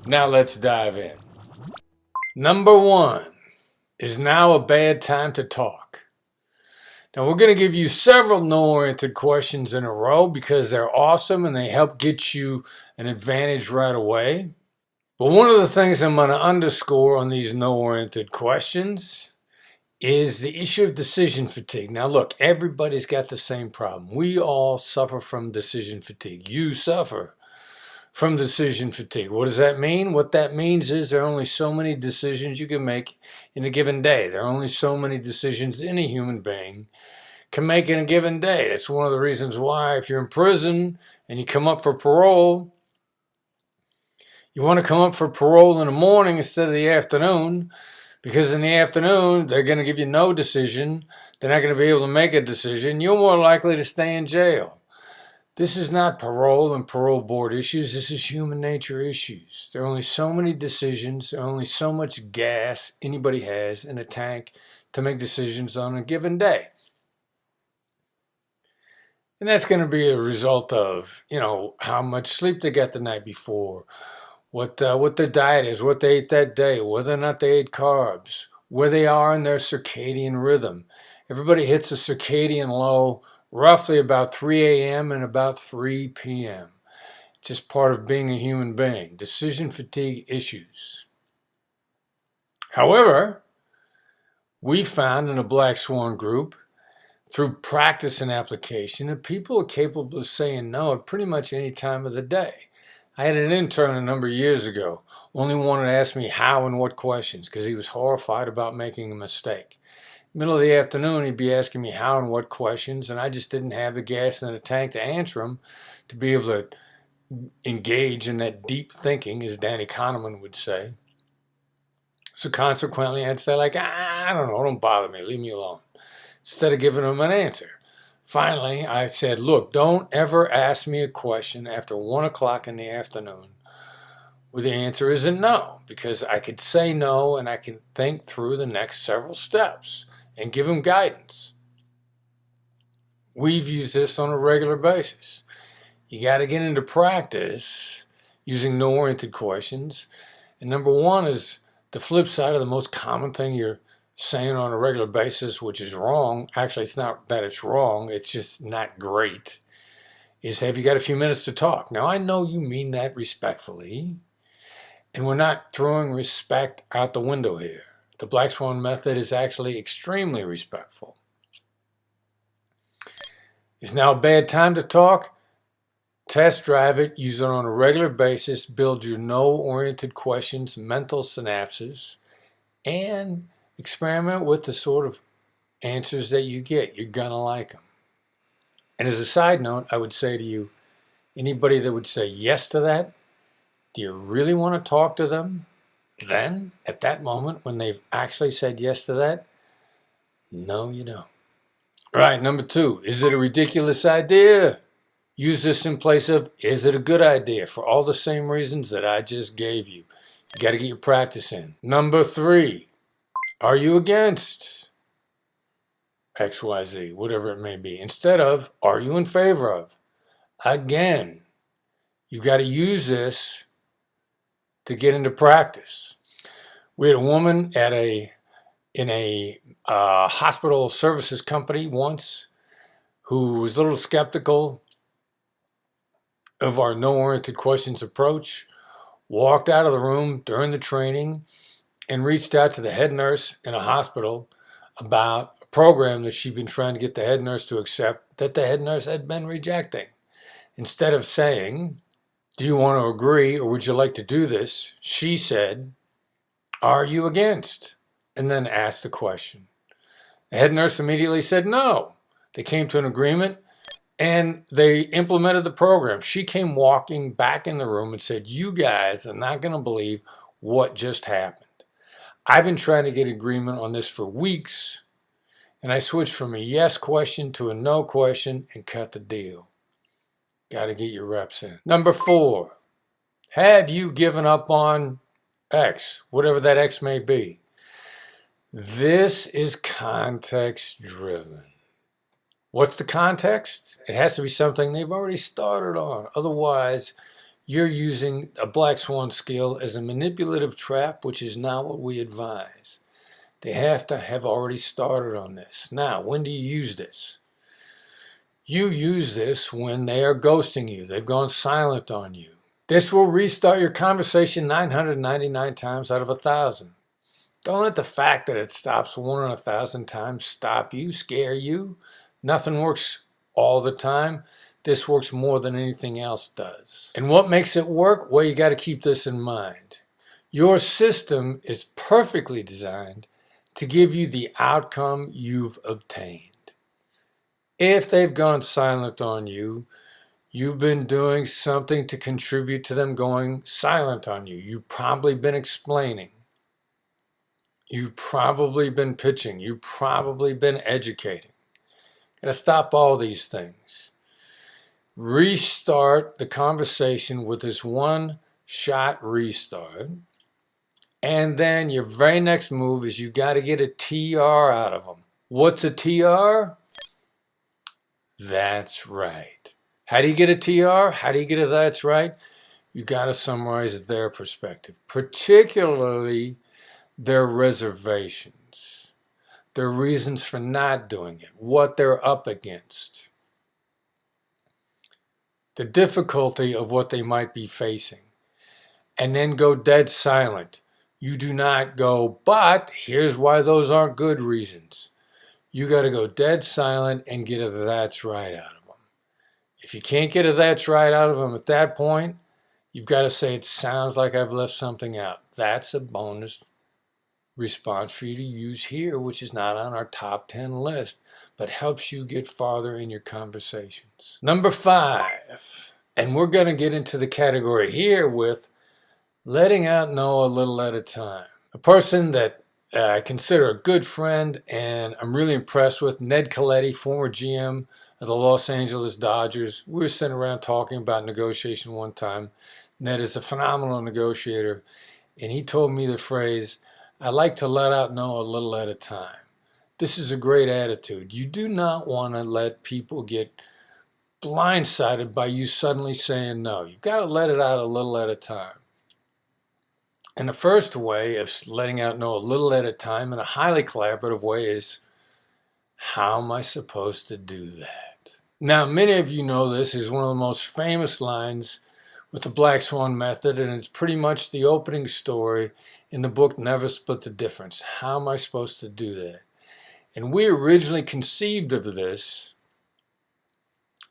Now let's dive in. Number one, is now a bad time to talk? Now we're going to give you several no-oriented questions in a row because they're awesome and they help get you an advantage right away. But one of the things I'm going to underscore on these no-oriented questions is the issue of decision fatigue. Now look, everybody's got the same problem. We all suffer from decision fatigue. You suffer from decision fatigue. What does that mean? What that means is there are only so many decisions you can make in a given day. There are only so many decisions any human being can make in a given day. That's one of the reasons why if you're in prison and you come up for parole, you want to come up for parole in the morning instead of the afternoon, because in the afternoon, they're going to give you no decision. They're not going to be able to make a decision. You're more likely to stay in jail. This is not parole and parole board issues. This is human nature issues. There are only so many decisions. There are only so much gas anybody has in a tank to make decisions on a given day. And that's going to be a result of, how much sleep they got the night before, what their diet is, what they ate that day, whether or not they ate carbs, where they are in their circadian rhythm. Everybody hits a circadian low roughly about 3 a.m. and about 3 p.m. Just part of being a human being. Decision fatigue issues. However, we found in a Black Swan group, through practice and application, that people are capable of saying no at pretty much any time of the day. I had an intern a number of years ago, only wanted to ask me how and what questions because he was horrified about making a mistake. Middle of the afternoon, he'd be asking me how and what questions, and I just didn't have the gas in the tank to answer them, to be able to engage in that deep thinking, as Danny Kahneman would say. So consequently, I'd say I don't know, don't bother me, leave me alone, instead of giving him an answer. Finally, I said, look, don't ever ask me a question after 1 o'clock in the afternoon where the answer isn't no, because I could say no and I can think through the next several steps and give him guidance. We've used this on a regular basis. You got to get into practice using no-oriented questions. And number one is the flip side of the most common thing you're saying on a regular basis, which is wrong. Actually, it's not that it's wrong. It's just not great. Is have you got a few minutes to talk? Now, I know you mean that respectfully, and we're not throwing respect out the window here. The Black Swan method is actually extremely respectful. Is now a bad time to talk? Test drive it, use it on a regular basis, build your no-oriented questions, mental synapses, and experiment with the sort of answers that you get. You're going to like them. And as a side note, I would say to you, anybody that would say yes to that, do you really want to talk to them then, at that moment, when they've actually said yes to that? No, you don't. Right, number two, is it a ridiculous idea? Use this in place of, is it a good idea? For all the same reasons that I just gave you. You got to get your practice in. Number three, are you against XYZ, whatever it may be, instead of, are you in favor of? Again, you got to use this to get into practice. We had a woman in a hospital services company once who was a little skeptical of our no-oriented questions approach, walked out of the room during the training and reached out to the head nurse in a hospital about a program that she'd been trying to get the head nurse to accept that the head nurse had been rejecting. Instead of saying, do you want to agree or would you like to do this? She said, are you against? And then asked the question. The head nurse immediately said no. They came to an agreement and they implemented the program. She came walking back in the room and said, you guys are not going to believe what just happened. I've been trying to get agreement on this for weeks, and I switched from a yes question to a no question and cut the deal. Got to get your reps in. Number four, have you given up on X, whatever that X may be? This is context driven. What's the context? It has to be something they've already started on. Otherwise, you're using a black swan skill as a manipulative trap, which is not what we advise. They have to have already started on this. Now, when do you use this? You use this when they are ghosting you. They've gone silent on you. This will restart your conversation 999 times out of 1,000. Don't let the fact that it stops 1 in 1,000 times stop you, scare you. Nothing works all the time. This works more than anything else does. And what makes it work? Well, you got to keep this in mind. Your system is perfectly designed to give you the outcome you've obtained. If they've gone silent on you, you've been doing something to contribute to them going silent on you. You've probably been explaining. You've probably been pitching. You've probably been educating. Got to stop all these things. Restart the conversation with this one-shot restart. And then your very next move is you got to get a TR out of them. What's a TR? That's right. How do you get a TR? How do you get a that's right? You got to summarize their perspective, particularly their reservations, their reasons for not doing it, what they're up against, the difficulty of what they might be facing, and then go dead silent. You do not go, but here's why those aren't good reasons. You got to go dead silent and get a that's right out of them. If you can't get a that's right out of them at that point, you've got to say, it sounds like I've left something out. That's a bonus response for you to use here, which is not on our top 10 list, but helps you get farther in your conversations. Number 5, and we're going to get into the category here with letting out no a little at a time. A person that I consider a good friend and I'm really impressed with, Ned Colletti, former GM of the Los Angeles Dodgers. We were sitting around talking about negotiation one time. Ned is a phenomenal negotiator, and he told me the phrase, I like to let out no a little at a time. This is a great attitude. You do not want to let people get blindsided by you suddenly saying no. You've got to let it out a little at a time. And the first way of letting out no a little at a time in a highly collaborative way is, how am I supposed to do that? Now, many of you know this is one of the most famous lines with the Black Swan method, and it's pretty much the opening story in the book Never Split the Difference. How am I supposed to do that? And we originally conceived of this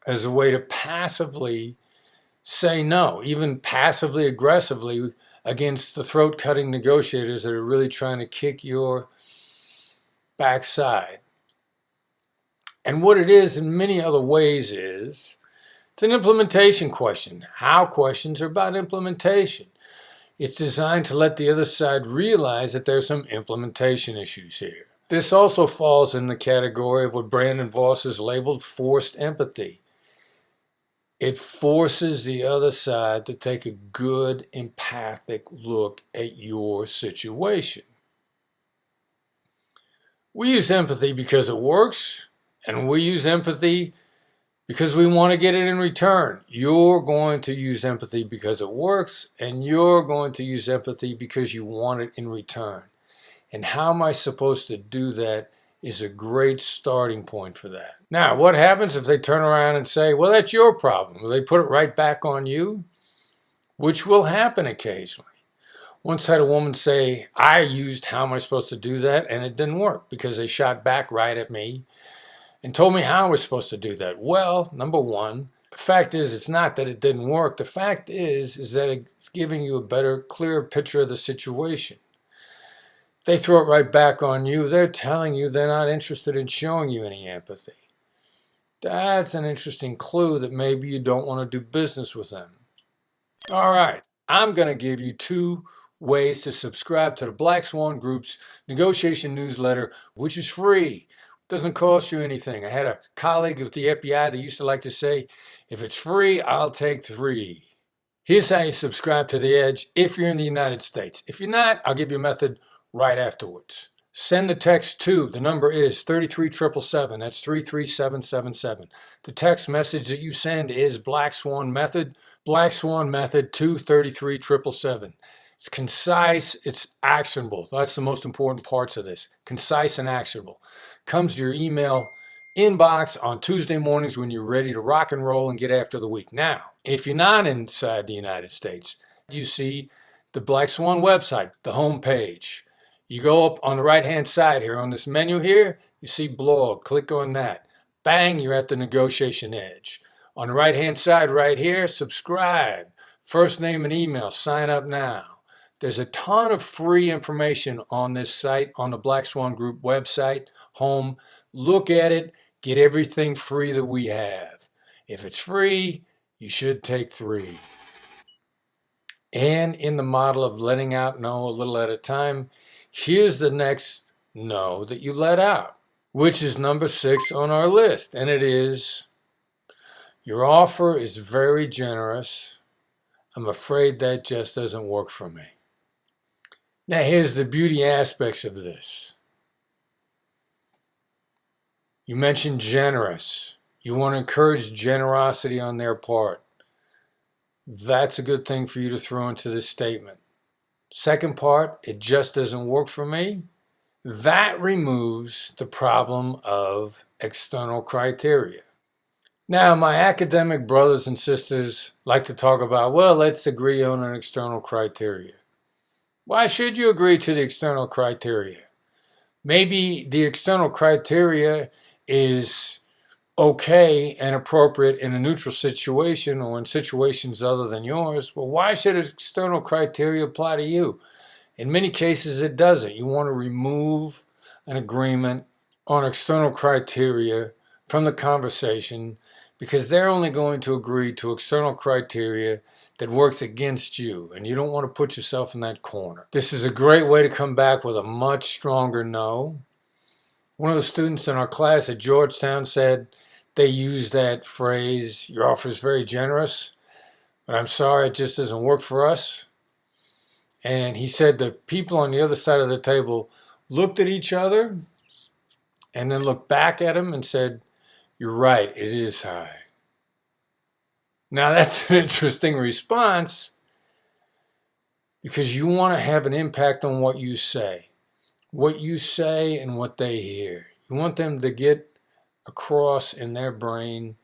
as a way to passively say no, even passively aggressively against the throat-cutting negotiators that are really trying to kick your backside. And what it is in many other ways is, it's an implementation question. How questions are about implementation. It's designed to let the other side realize that there's some implementation issues here. This also falls in the category of what Brandon Voss has labeled forced empathy. It forces the other side to take a good, empathic look at your situation. We use empathy because it works, and we use empathy because we want to get it in return. You're going to use empathy because it works, and you're going to use empathy because you want it in return. And how am I supposed to do that is a great starting point for that. Now, what happens if they turn around and say, well, that's your problem? Will they put it right back on you? Which will happen occasionally. Once had a woman say, I used how am I supposed to do that, and it didn't work because they shot back right at me and told me how I was supposed to do that. Well, number one, the fact is it's not that it didn't work. The fact is that it's giving you a better, clearer picture of the situation. If they throw it right back on you, they're telling you they're not interested in showing you any empathy. That's an interesting clue that maybe you don't want to do business with them. All right, I'm going to give you 2 ways to subscribe to the Black Swan Group's negotiation newsletter, which is free. Doesn't cost you anything. I had a colleague with the FBI that used to like to say, if it's free, I'll take 3. Here's how you subscribe to The Edge if you're in the United States. If you're not, I'll give you a method right afterwards. Send the text to, the number is 33777, that's 33777. The text message that you send is Black Swan Method, Black Swan Method 233777. It's concise, it's actionable. That's the most important parts of this. Concise and actionable. Comes to your email inbox on Tuesday mornings when you're ready to rock and roll and get after the week. Now, if you're not inside the United States, you see the Black Swan website, the home page. You go up on the right-hand side here on this menu here, you see blog. Click on that. Bang, you're at the negotiation edge. On the right-hand side right here, subscribe. First name and email, sign up now. There's a ton of free information on this site, on the Black Swan Group website, home. Look at it, get everything free that we have. If it's free, you should take 3. And in the model of letting out no a little at a time, here's the next no that you let out, which is number 6 on our list, and it is, your offer is very generous. I'm afraid that just doesn't work for me. Now here's the beauty aspects of this. You mentioned generous. You want to encourage generosity on their part. That's a good thing for you to throw into this statement. Second part, it just doesn't work for me. That removes the problem of external criteria. Now, my academic brothers and sisters like to talk about, well, let's agree on an external criteria. Why should you agree to the external criteria? Maybe the external criteria is okay and appropriate in a neutral situation or in situations other than yours. Well, why should external criteria apply to you? In many cases, it doesn't. You want to remove an agreement on external criteria from the conversation because they're only going to agree to external criteria that works against you, and you don't want to put yourself in that corner. This is a great way to come back with a much stronger no. One of the students in our class at Georgetown said they use that phrase, your offer is very generous, but I'm sorry, it just doesn't work for us. And he said the people on the other side of the table looked at each other and then looked back at him and said, you're right, it is high. Now that's an interesting response because you want to have an impact on what you say and what they hear. You want them to get across in their brain,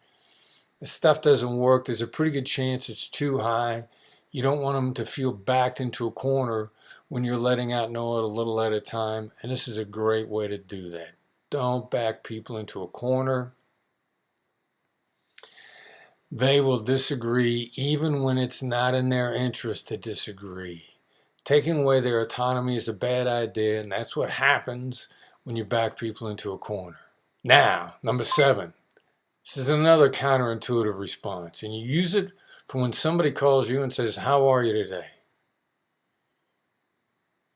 this stuff doesn't work, there's a pretty good chance it's too high. You don't want them to feel backed into a corner when you're letting out no a little at a time, and this is a great way to do that. Don't back people into a corner. They will disagree even when it's not in their interest to disagree. Taking away their autonomy is a bad idea, and that's what happens when you back people into a corner. Now, number 7. This is another counterintuitive response, and you use it for when somebody calls you and says, how are you today?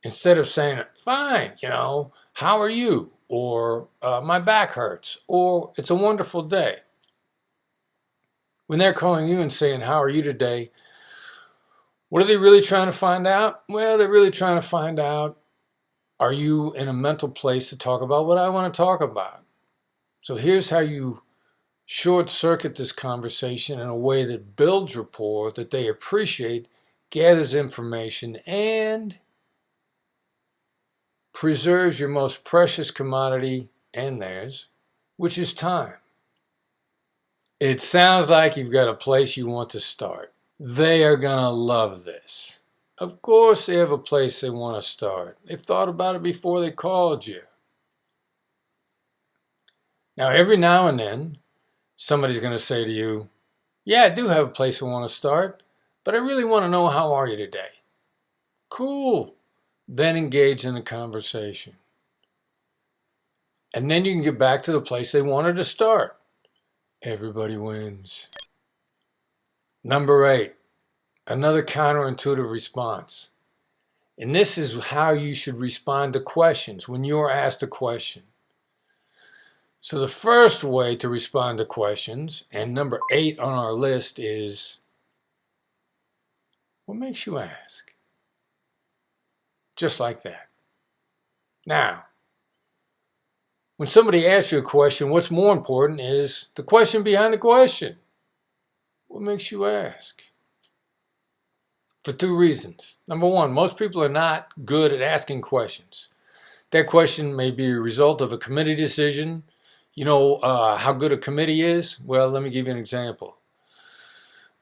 Instead of saying, fine, how are you? Or my back hurts, or it's a wonderful day. When they're calling you and saying, how are you today? What are they really trying to find out? Well, they're really trying to find out, are you in a mental place to talk about what I want to talk about? So here's how you short-circuit this conversation in a way that builds rapport, that they appreciate, gathers information, and preserves your most precious commodity and theirs, which is time. It sounds like you've got a place you want to start. They are going to love this. Of course they have a place they want to start. They've thought about it before they called you. Now, every now and then, somebody's going to say to you, yeah, I do have a place I want to start, but I really want to know, how are you today? Cool. Then engage in the conversation. And then you can get back to the place they wanted to start. Everybody wins. Number 8, another counterintuitive response. And this is how you should respond to questions when you're asked a question. So the first way to respond to questions, and number 8 on our list, is, what makes you ask? Just like that. Now, when somebody asks you a question, what's more important is the question behind the question. What makes you ask? for two reasons. Number one, most people are not good at asking questions. That question may be a result of a committee decision. You know how good a committee is? Well, let me give you an example.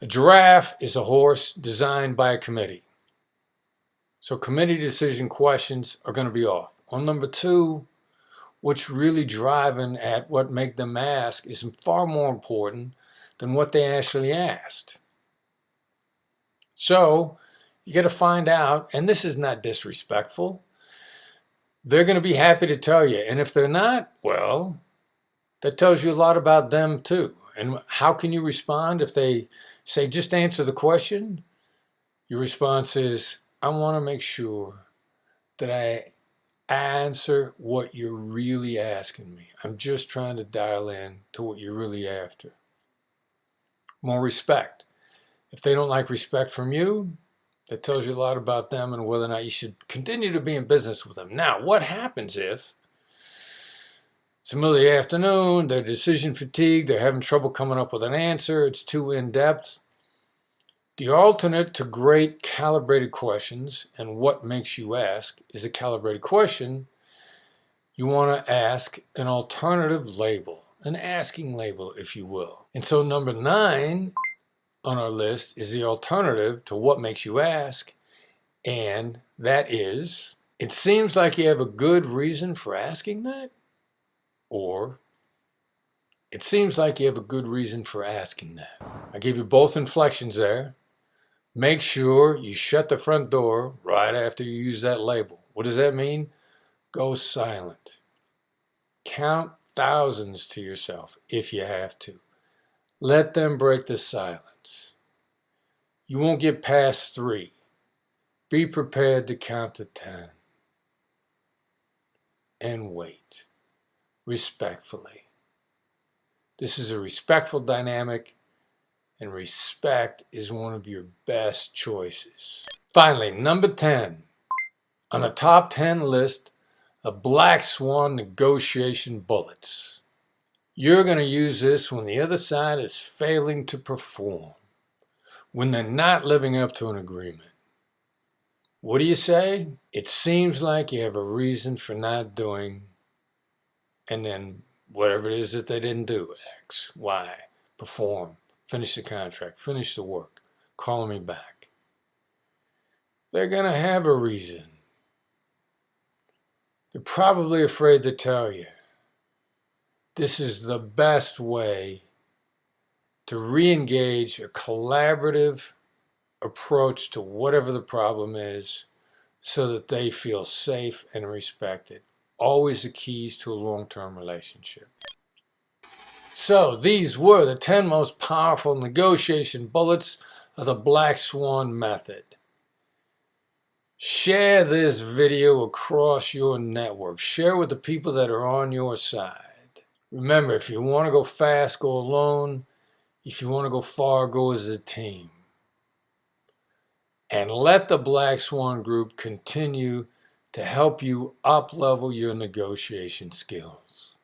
A giraffe is a horse designed by a committee. So committee decision questions are going to be off. On number two, what's really driving at what make them ask is far more important than what they actually asked. So you got to find out, and this is not disrespectful. They're going to be happy to tell you. And if they're not, well, that tells you a lot about them too. And how can you respond if they say, just answer the question? Your response is, I want to make sure that I answer what you're really asking me. I'm just trying to dial in to what you're really after. More respect. If they don't like respect from you, that tells you a lot about them and whether or not you should continue to be in business with them. Now, what happens if it's the middle of the afternoon, they're decision fatigued, they're having trouble coming up with an answer, it's too in-depth? The alternate to great calibrated questions, and what makes you ask, is a calibrated question. You want to ask an alternative label, an asking label, if you will. And so number 9 on our list is the alternative to what makes you ask, and that is, it seems like you have a good reason for asking that, or it seems like you have a good reason for asking that. I gave you both inflections there. Make sure you shut the front door right after you use that label. What does that mean? Go silent. Count thousands to yourself if you have to. Let them break the silence. You won't get past 3. Be prepared to count to 10. And wait. Respectfully. This is a respectful dynamic, and respect is one of your best choices. Finally, number 10 on the top 10 list of black swan negotiation bullets. You're going to use this when the other side is failing to perform, when they're not living up to an agreement. What do you say? It seems like you have a reason for not doing, and then whatever it is that they didn't do, X, Y, perform, finish the contract, finish the work, call me back. They're going to have a reason. They're probably afraid to tell you. This is the best way to re-engage a collaborative approach to whatever the problem is so that they feel safe and respected. Always the keys to a long-term relationship. So these were the 10 most powerful negotiation bullets of the Black Swan method. Share this video across your network. Share with the people that are on your side. Remember, if you want to go fast, go alone. If you want to go far, go as a team. And let the Black Swan Group continue to help you up-level your negotiation skills.